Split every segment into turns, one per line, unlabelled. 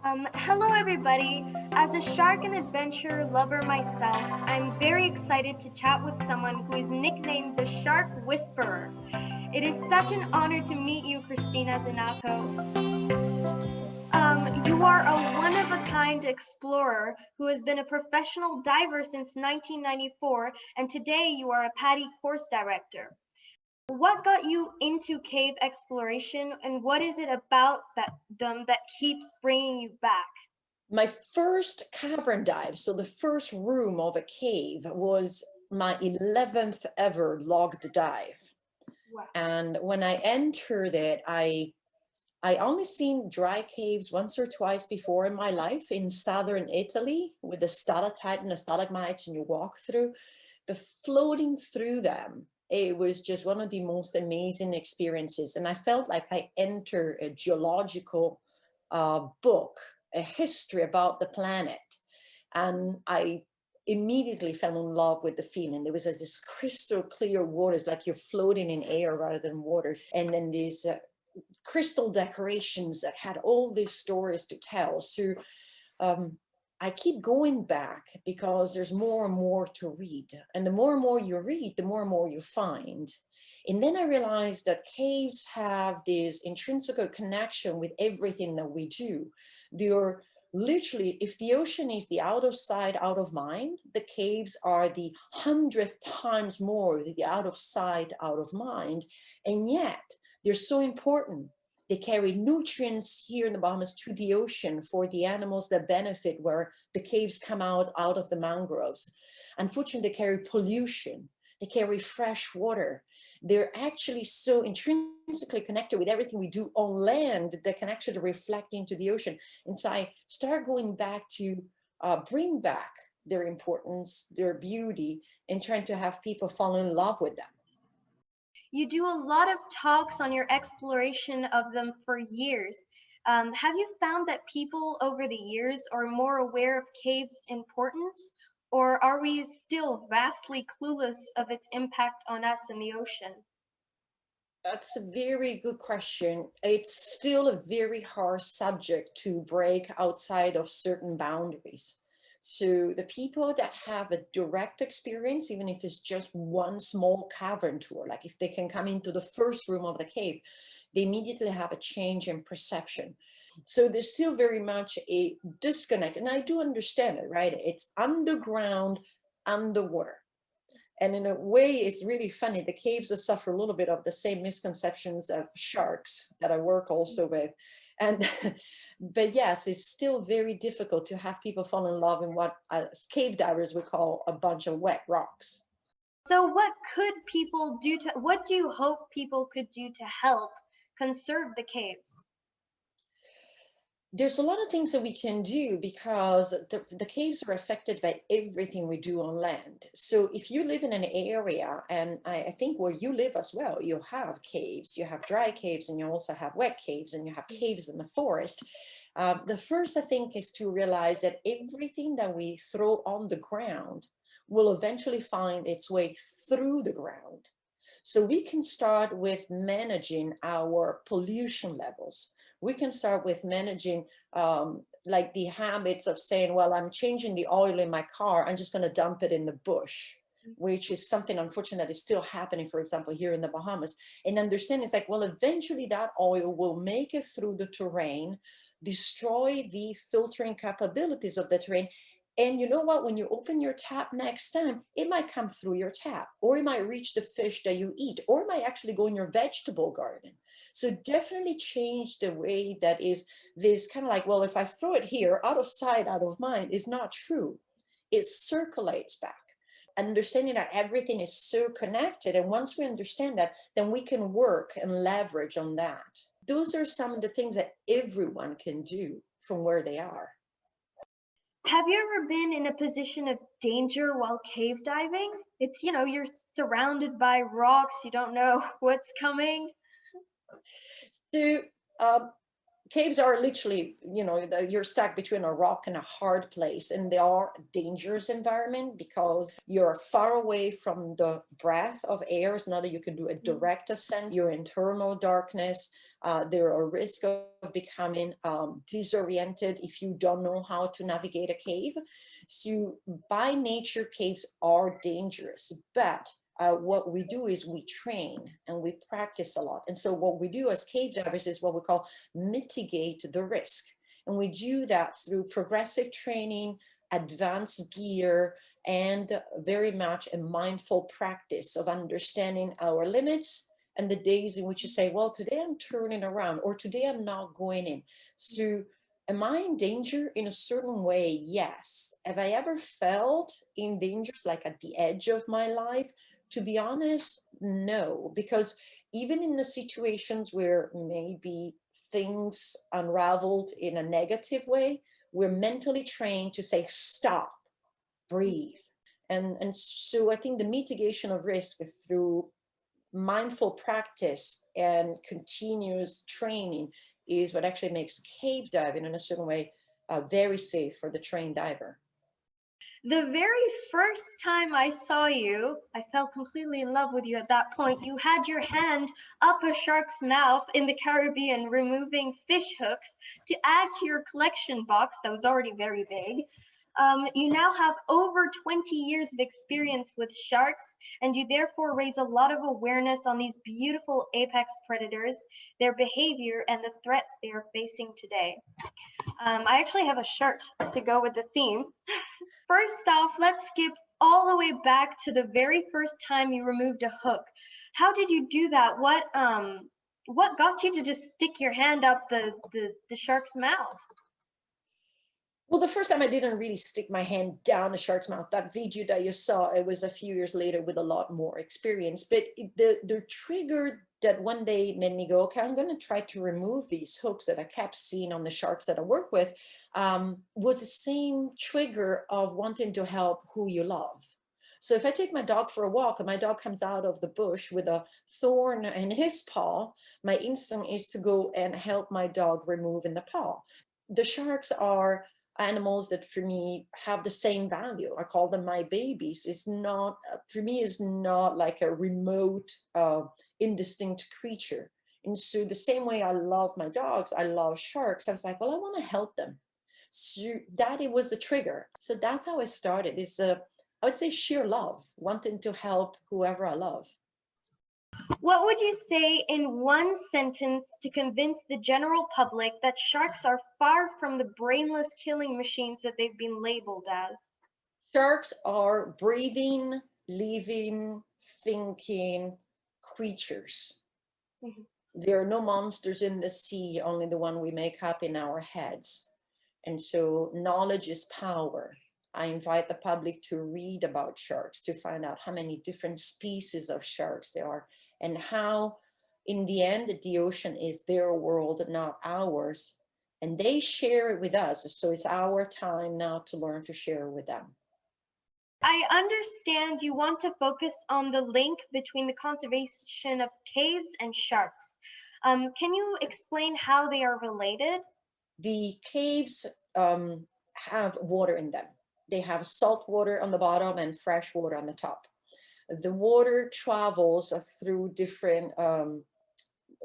Hello everybody. As a shark and adventure lover myself, I'm very excited to chat with someone who is nicknamed the Shark Whisperer. It is such an honor to meet you, Cristina Zenato. You are a one-of-a-kind explorer who has been a professional diver since 1994, and today you are a PADI course director. What got you into cave exploration, and what is it about them that keeps bringing you back?
My first cavern dive, so the first room of a cave, was my 11th ever logged dive.
Wow.
And when I entered it, I only seen dry caves once or twice before in my life in southern Italy with the stalactite and the stalagmites, and you walk through. But floating through them, it was just one of the most amazing experiences. And I felt like I entered a geological book, a history about the planet. And I immediately fell in love with the feeling. There was this crystal clear water. It's like you're floating in air rather than water. And then these crystal decorations that had all these stories to tell. So I keep going back because there's more and more to read. And the more and more you read, the more and more you find. And then I realized that caves have this intrinsic connection with everything that we do. They're literally, if the ocean is the out of sight, out of mind, the caves are the 100th times more the out of sight, out of mind. And yet they're so important. They carry nutrients here in the Bahamas to the ocean for the animals that benefit where the caves come out of the mangroves. Unfortunately, they carry pollution. They carry fresh water. They're actually so intrinsically connected with everything we do on land that can actually reflect into the ocean. And so I start going back to bring back their importance, their beauty, and trying to have people fall in love with them.
You do a lot of talks on your exploration of them for years. Have you found that people over the years are more aware of caves' importance, or are we still vastly clueless of its impact on us in the ocean?
That's a very good question. It's still a very hard subject to break outside of certain boundaries. So the people that have a direct experience, even if it's just one small cavern tour, like if they can come into the first room of the cave, they immediately have a change in perception. So there's still very much a disconnect. And I do understand it, right? It's underground, underwater. And in a way, it's really funny. The caves suffer a little bit of the same misconceptions of sharks that I work also with. And, but yes, it's still very difficult to have people fall in love in what as cave divers would call a bunch of wet rocks.
So, what do you hope people could do to help conserve the caves?
There's a lot of things that we can do because the caves are affected by everything we do on land. So if you live in an area, and I think where you live as well, you have caves, you have dry caves, and you also have wet caves, and you have caves in the forest. The first, I think, is to realize that everything that we throw on the ground will eventually find its way through the ground. So we can start with managing our pollution levels. We can start with managing like the habits of saying, well, I'm changing the oil in my car, I'm just going to dump it in the bush, which is something unfortunate that is still happening, for example, here in the Bahamas. And understand it's like, well, eventually that oil will make it through the terrain, destroy the filtering capabilities of the terrain. And you know what, when you open your tap next time, it might come through your tap, or it might reach the fish that you eat, or it might actually go in your vegetable garden. So definitely change the way that is this kind of like, well, if I throw it here, out of sight, out of mind, is not true. It circulates back. Understanding that everything is so connected. And once we understand that, then we can work and leverage on that. Those are some of the things that everyone can do from where they are.
Have you ever been in a position of danger while cave diving? You're surrounded by rocks, you don't know what's coming.
So um, caves are literally, you're stuck between a rock and a hard place, and they are a dangerous environment because you're far away from the breath of air. It's not that you can do a direct ascent. You're in thermal darkness. There are a risk of becoming disoriented if you don't know how to navigate a cave. So by nature, caves are dangerous, but what we do is we train and we practice a lot. And so what we do as cave divers is what we call mitigate the risk. And we do that through progressive training, advanced gear, and very much a mindful practice of understanding our limits and the days in which you say, well, today I'm turning around, or today I'm not going in. So am I in danger in a certain way? Yes. Have I ever felt in danger, like at the edge of my life? To be honest, no, because even in the situations where maybe things unraveled in a negative way, we're mentally trained to say, stop, breathe. And so I think the mitigation of risk through mindful practice and continuous training is what actually makes cave diving in a certain way very safe for the trained diver.
The very first time I saw you, I fell completely in love with you at that point. You had your hand up a shark's mouth in the Caribbean, removing fish hooks to add to your collection box that was already very big. You now have over 20 years of experience with sharks, and you therefore raise a lot of awareness on these beautiful apex predators, their behavior, and the threats they are facing today. I actually have a shirt to go with the theme. First off, let's skip all the way back to the very first time you removed a hook. How did you do that? What got you to just stick your hand up the shark's mouth?
Well, the first time I didn't really stick my hand down the shark's mouth. That video that you saw, it was a few years later with a lot more experience. But the trigger that one day made me go, okay, I'm going to try to remove these hooks that I kept seeing on the sharks that I work with, was the same trigger of wanting to help who you love. So if I take my dog for a walk and my dog comes out of the bush with a thorn in his paw, my instinct is to go and help my dog remove in the paw. The sharks are animals that for me have the same value. I call them my babies. It's not, for me, is not like a remote, indistinct creature. And so the same way I love my dogs, I love sharks. I was like, well, I want to help them. So that it was the trigger. So that's how I started. It's I would say sheer love, wanting to help whoever I love.
What would you say in one sentence to convince the general public that sharks are far from the brainless killing machines that they've been labeled as?
Sharks are breathing, living, thinking creatures.
Mhm.
There are no monsters in the sea, only the one we make up in our heads. And so knowledge is power. I invite the public to read about sharks, to find out how many different species of sharks there are, and how, in the end, the ocean is their world, not ours. And they share it with us. So it's our time now to learn to share with them.
I understand you want to focus on the link between the conservation of caves and sharks. Can you explain how they are related?
The caves have water in them. They have salt water on the bottom and fresh water on the top. The water travels through different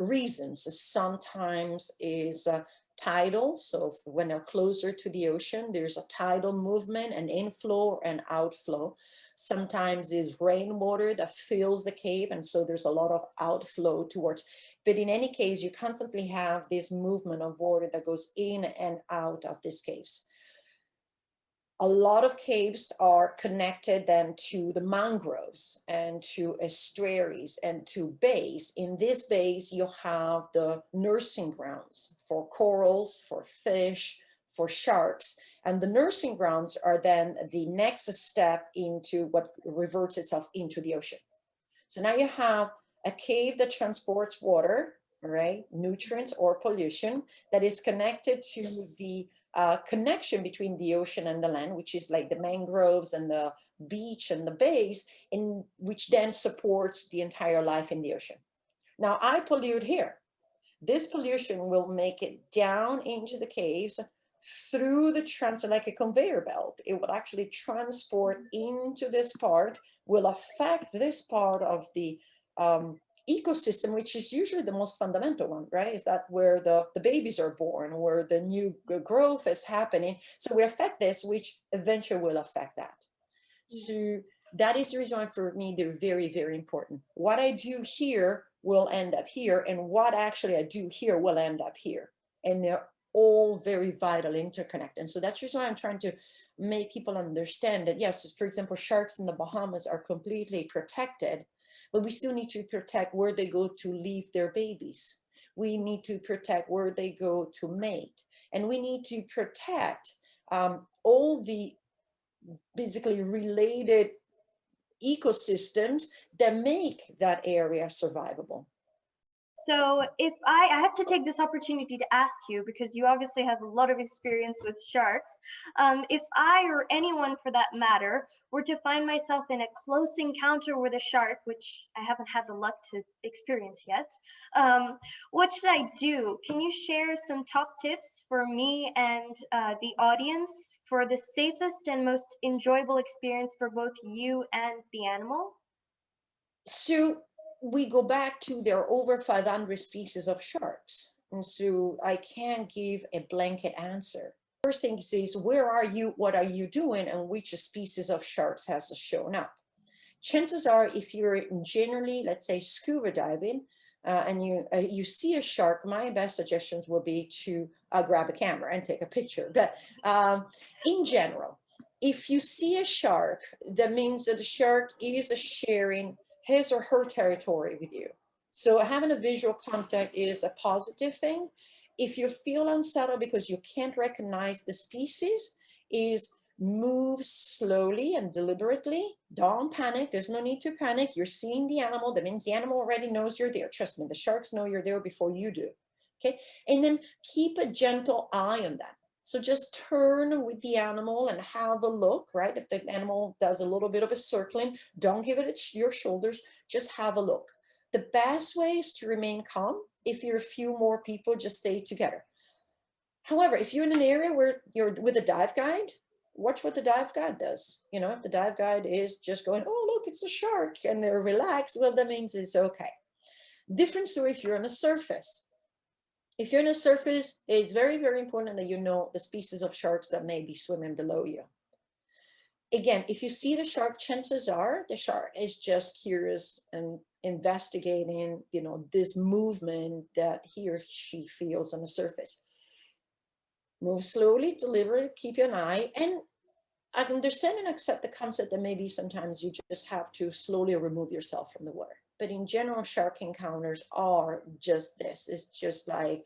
reasons. Sometimes is tidal, so when they're closer to the ocean, there's a tidal movement, an inflow and outflow. Sometimes is rainwater that fills the cave, and so there's a lot of outflow towards. But in any case, you constantly have this movement of water that goes in and out of these caves. A lot of caves are connected then to the mangroves and to estuaries and to bays. In this bays, you have the nursing grounds for corals, for fish, for sharks. And the nursing grounds are then the next step into what reverts itself into the ocean. So now you have a cave that transports water, right, nutrients or pollution, that is connected to the connection between the ocean and the land, which is like the mangroves and the beach and the bays, which then supports the entire life in the ocean. Now I pollute here. This pollution will make it down into the caves through the transfer, like a conveyor belt. It will actually transport into this part, will affect this part of the ecosystem, which is usually the most fundamental one, right? Is that where the babies are born, where the new growth is happening. So we affect this, which eventually will affect that. So that is the reason why for me they're very, very important. What I do here will end up here, and what actually I do here will end up here. And they're all very vital, interconnected. And so that's the reason why I'm trying to make people understand that, yes, for example, sharks in the Bahamas are completely protected, but we still need to protect where they go to leave their babies. We need to protect where they go to mate. And we need to protect all the basically related ecosystems that make that area survivable.
So if I have to take this opportunity to ask you, because you obviously have a lot of experience with sharks, if I or anyone for that matter were to find myself in a close encounter with a shark, which I haven't had the luck to experience yet, what should I do? Can you share some top tips for me and the audience for the safest and most enjoyable experience for both you and the animal?
So we go back to there are over 500 species of sharks. And so I can't give a blanket answer. First thing is, where are you? What are you doing? And which species of sharks has shown up? Chances are, if you're generally, let's say, scuba diving, and you see a shark, my best suggestions will be to grab a camera and take a picture. But in general, if you see a shark, that means that the shark is sharing his or her territory with you. So having a visual contact is a positive thing. If you feel unsettled because you can't recognize the species, is move slowly and deliberately. Don't panic. There's no need to panic. You're seeing the animal. That means the animal already knows you're there. Trust me, the sharks know you're there before you do. Okay. And then keep a gentle eye on that. So just turn with the animal and have a look, right? If the animal does a little bit of a circling, don't give it your shoulders, just have a look. The best way is to remain calm. If you're a few more people, just stay together. However, if you're in an area where you're with a dive guide, watch what the dive guide does. You know, if the dive guide is just going, oh, look, it's a shark, and they're relaxed, well, that means it's okay. Different story if you're on a surface. If you're on a surface, it's very, very important that you know the species of sharks that may be swimming below you. Again, if you see the shark, chances are the shark is just curious and investigating, you know, this movement that he or she feels on the surface. Move slowly, deliberately, keep an eye, and I understand and accept the concept that maybe sometimes you just have to slowly remove yourself from the water. But in general, shark encounters are just this. It's just like,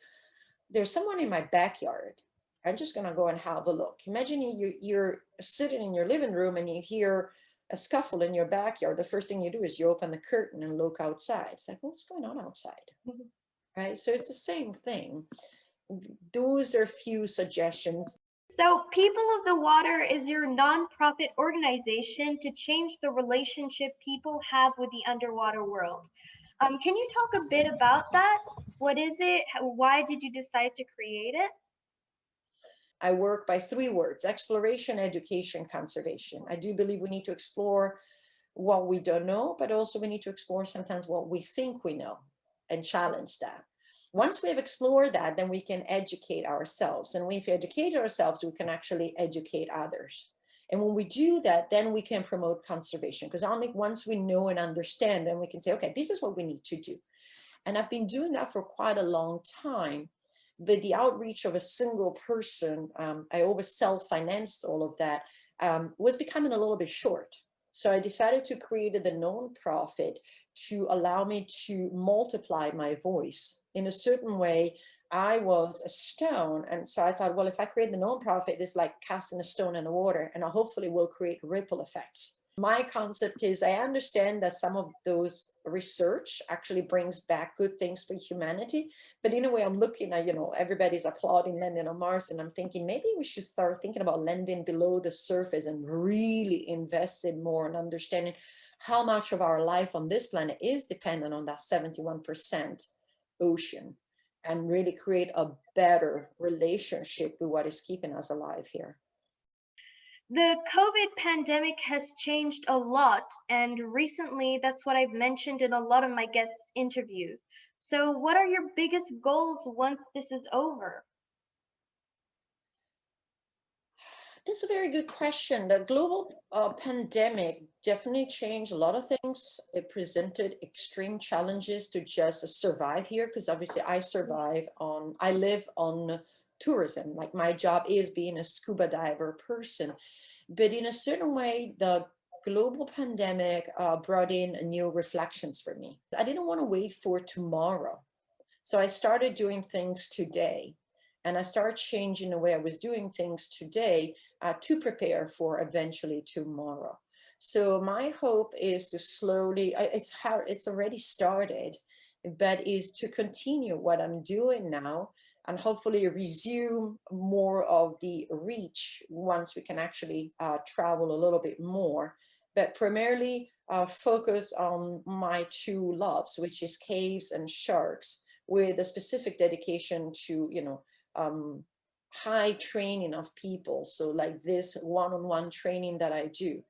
there's someone in my backyard. I'm just going to go and have a look. Imagine you're sitting in your living room and you hear a scuffle in your backyard. The first thing you do is you open the curtain and look outside. It's like, what's going on outside? Right? So it's the same thing. Those are few suggestions.
So, People of the Water is your nonprofit organization to change the relationship people have with the underwater world. Can you talk a bit about that? What is it? Why did you decide to create it?
I work by three words: exploration, education, conservation. I do believe we need to explore what we don't know, but also we need to explore sometimes what we think we know and challenge that. Once we have explored that, then we can educate ourselves. And if we educate ourselves, we can actually educate others. And when we do that, then we can promote conservation, because only once we know and understand, then we can say, okay, this is what we need to do. And I've been doing that for quite a long time. But the outreach of a single person, I always self-financed all of that, was becoming a little bit short. So I decided to create the nonprofit to allow me to multiply my voice. In a certain way, I was a stone. And so I thought, well, if I create the nonprofit, it's like casting a stone in the water, and I hopefully will create ripple effects. My concept is, I understand that some of those research actually brings back good things for humanity. But in a way, I'm looking at, you know, everybody's applauding landing on Mars, and I'm thinking maybe we should start thinking about landing below the surface and really investing more in understanding how much of our life on this planet is dependent on that 71% ocean. and really create a better relationship with what is keeping us alive here.
The COVID pandemic has changed a lot, and recently that's what I've mentioned in a lot of my guests' interviews. So, what are your biggest goals once this is over?
That's a very good question. The global pandemic definitely changed a lot of things. It presented extreme challenges to just survive here, because obviously I live on tourism. Like my job is being a scuba diver person. But in a certain way, the global pandemic brought in new reflections for me. I didn't want to wait for tomorrow. So I started doing things today. And I started changing the way I was doing things today to prepare for eventually tomorrow. So my hope is to slowly, it's already started, but is to continue what I'm doing now and hopefully resume more of the reach once we can actually travel a little bit more, but primarily focus on my two loves, which is caves and sharks, with a specific dedication to, high training of people. So like this one-on-one training that I do.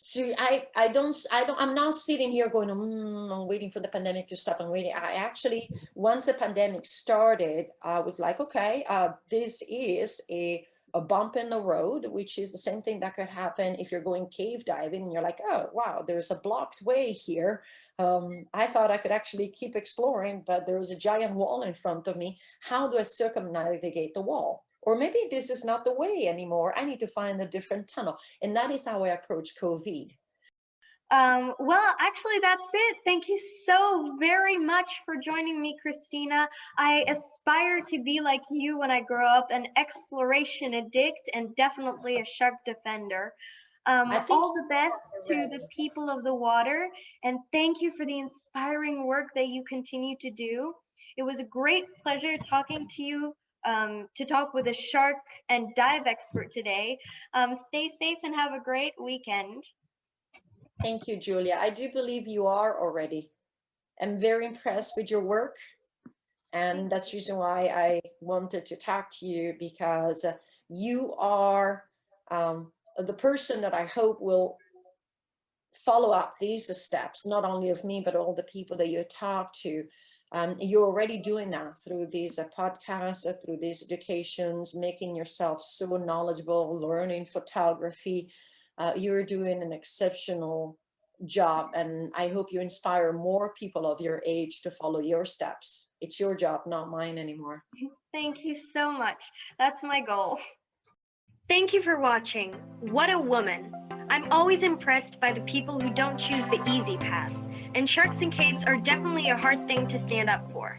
So I'm not sitting here going, I'm waiting for the pandemic to stop. I'm waiting. I actually, once the pandemic started, I was like, okay, this is a bump in the road, which is the same thing that could happen if you're going cave diving and you're like, oh, wow, there's a blocked way here. I thought I could actually keep exploring, but there was a giant wall in front of me. How do I circumnavigate the wall? Or maybe this is not the way anymore. I need to find a different tunnel. And that is how I approach COVID.
Well, actually, that's it. Thank you so very much for joining me, Cristina. I aspire to be like you when I grow up, an exploration addict and definitely a shark defender.
I think
All the best to the people of the water, and thank you for the inspiring work that you continue to do. It was a great pleasure talking to you, to talk with a shark and dive expert today. Stay safe and have a great weekend.
Thank you, Julia. I do believe you are already. I'm very impressed with your work. And that's the reason why I wanted to talk to you, because you are the person that I hope will follow up these steps, not only of me, but all the people that you talk to. You're already doing that through these podcasts, through these educations, making yourself so knowledgeable, learning photography. You're doing an exceptional job, and I hope you inspire more people of your age to follow your steps. It's your job, not mine anymore.
Thank you so much. That's my goal. Thank you for watching. What a woman. I'm always impressed by the people who don't choose the easy path, and sharks and caves are definitely a hard thing to stand up for.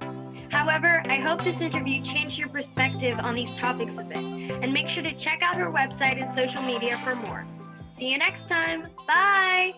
However, I hope this interview changed your perspective on these topics a bit, and make sure to check out her website and social media for more. See you next time. Bye!